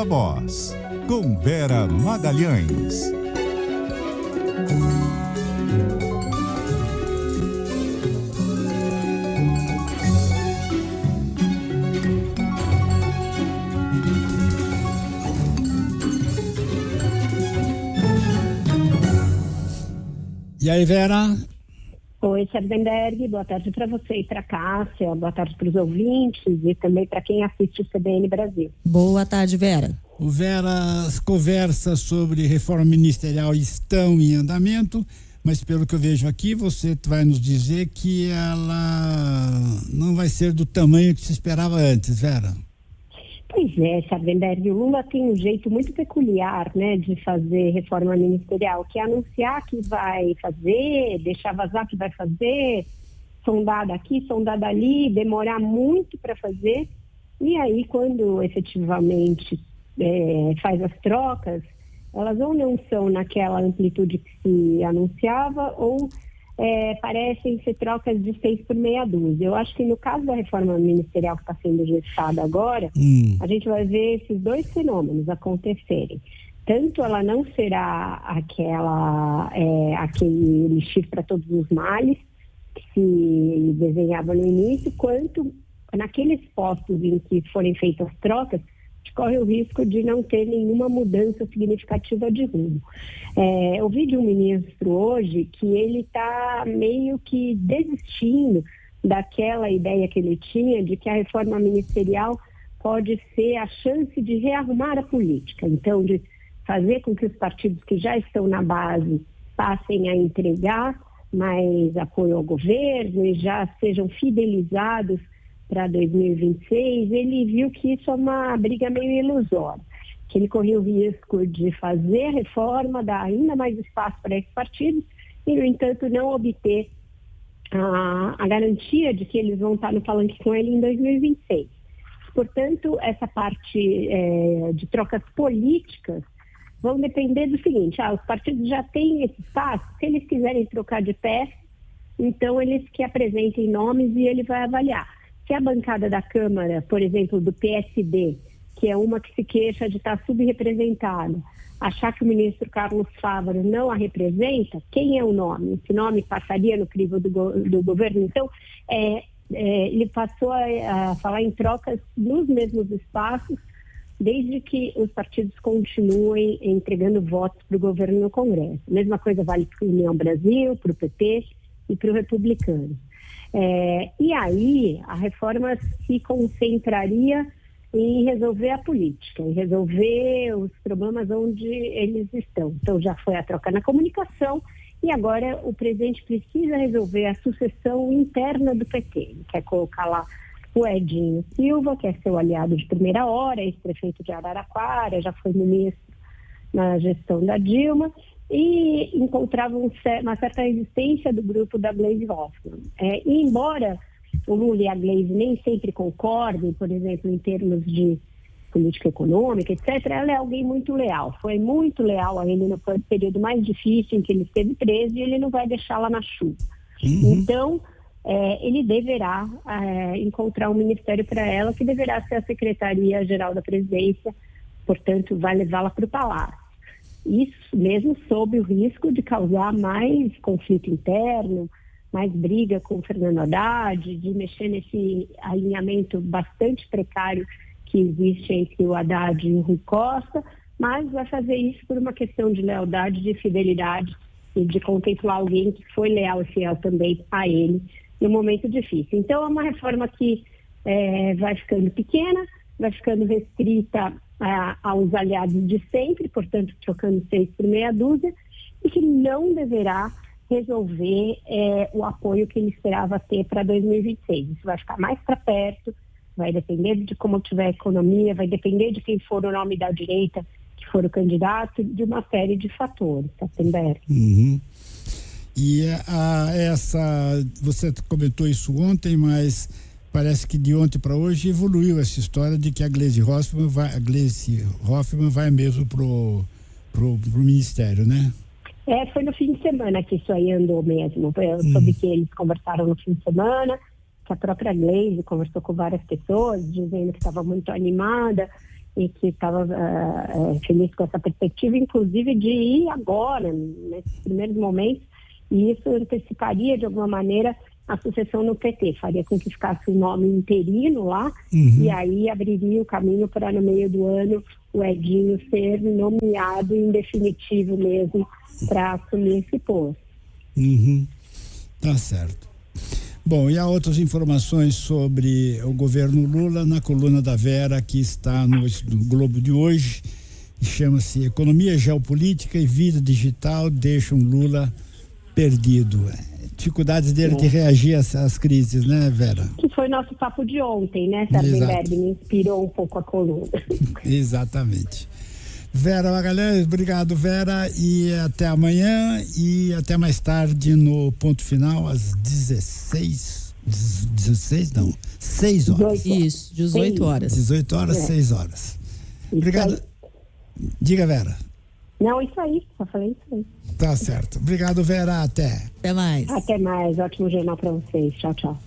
Viva Voz, com Vera Magalhães. E aí, Vera? Oi, Sardenberg, boa tarde para você e para Cássia, boa tarde para os ouvintes e também para quem assiste o CBN Brasil. Boa tarde, Vera. Vera, as conversas sobre reforma ministerial estão em andamento, mas pelo que eu vejo aqui, você vai nos dizer que ela não vai ser do tamanho que se esperava antes, Vera. Pois é, Sardenberg, o Lula tem um jeito muito peculiar, né, de fazer reforma ministerial, que é anunciar que vai fazer, deixar vazar que vai fazer, sondada aqui, sondada ali, demorar muito para fazer, e aí quando efetivamente faz as trocas, elas ou não são naquela amplitude que se anunciava, ou parecem ser trocas de 6 por meia dúzia. Eu acho que no caso da reforma ministerial que está sendo gestada agora, a gente vai ver esses dois fenômenos acontecerem. Tanto ela não será aquele elixir para todos os males que se desenhava no início, quanto naqueles postos em que forem feitas trocas, corre o risco de não ter nenhuma mudança significativa de rumo. Eu vi de um ministro hoje que ele está meio que desistindo daquela ideia que ele tinha de que a reforma ministerial pode ser a chance de rearrumar a política. Então, de fazer com que os partidos que já estão na base passem a entregar mais apoio ao governo e já sejam fidelizados para 2026, ele viu que isso é uma briga meio ilusória, que ele corria o risco de fazer a reforma, dar ainda mais espaço para esses partidos e, no entanto, não obter a garantia de que eles vão estar no palanque com ele em 2026. Portanto, essa parte de trocas políticas vão depender do seguinte: os partidos já têm esse espaço, se eles quiserem trocar de pé, então eles que apresentem nomes e ele vai avaliar. Se a bancada da Câmara, por exemplo, do PSD, que é uma que se queixa de estar subrepresentada, achar que o ministro Carlos Fávaro não a representa, quem é o nome? Esse nome passaria no crivo do governo? Então, ele passou a falar em trocas nos mesmos espaços, desde que os partidos continuem entregando votos para o governo no Congresso. A mesma coisa vale para a União Brasil, para o PP e para o Republicano. E aí a reforma se concentraria em resolver a política, em resolver os problemas onde eles estão. Então já foi a troca na comunicação e agora o presidente precisa resolver a sucessão interna do PT. Ele quer colocar lá o Edinho Silva, que é seu aliado de primeira hora, ex-prefeito de Araraquara, já foi ministro na gestão da Dilma, e encontravam uma certa resistência do grupo da Gleisi Hoffmann. E embora o Lula e a Gleisi nem sempre concordem, por exemplo, em termos de política econômica, etc., ela é alguém muito leal. Foi muito leal a ele no período mais difícil em que ele esteve preso e ele não vai deixá-la na chuva. Então, ele deverá encontrar um ministério para ela, que deverá ser a Secretaria-Geral da Presidência, portanto, vai levá-la para o Palácio. Isso mesmo sob o risco de causar mais conflito interno, mais briga com o Fernando Haddad, de mexer nesse alinhamento bastante precário que existe entre o Haddad e o Rui Costa, mas vai fazer isso por uma questão de lealdade, de fidelidade e de contemplar alguém que foi leal e fiel também a ele no momento difícil. Então é uma reforma que vai ficando pequena, vai ficando restrita aos aliados de sempre, portanto, trocando 6 por meia dúzia, e que não deverá resolver o apoio que ele esperava ter para 2026. Isso vai ficar mais para perto, vai depender de como tiver a economia, vai depender de quem for o nome da direita que for o candidato, de uma série de fatores, Sardenberg. E você comentou isso ontem, mas parece que de ontem para hoje evoluiu essa história de que a Gleisi Hoffmann vai mesmo pro ministério, né? Foi no fim de semana que isso aí andou mesmo. Eu soube que eles conversaram no fim de semana, que a própria Gleisi conversou com várias pessoas, dizendo que estava muito animada e que estava feliz com essa perspectiva, inclusive de ir agora, nesses primeiros momentos, e isso anteciparia de alguma maneira a sucessão no PT, faria com que ficasse o nome interino lá, e aí abriria o caminho para no meio do ano o Edinho ser nomeado em definitivo mesmo para assumir esse posto. Tá certo. Bom, e há outras informações sobre o governo Lula na coluna da Vera, que está no Globo de hoje, chama-se Economia, Geopolítica e Vida Digital deixam Lula perdido. Dificuldades dele de reagir às crises, né, Vera? Que foi nosso papo de ontem, né, Sardenberg? Me inspirou um pouco a coluna. Exatamente. Vera Magalhães, obrigado, Vera, e até amanhã e até mais tarde no Ponto Final às 6 horas. Isso, 18 horas. 18 horas, 6 horas. Obrigado. Diga, Vera. Não, isso aí, só falei isso aí. Tá certo. Obrigado, Vera, até. Até mais. Até mais, ótimo jornal para vocês. Tchau, tchau.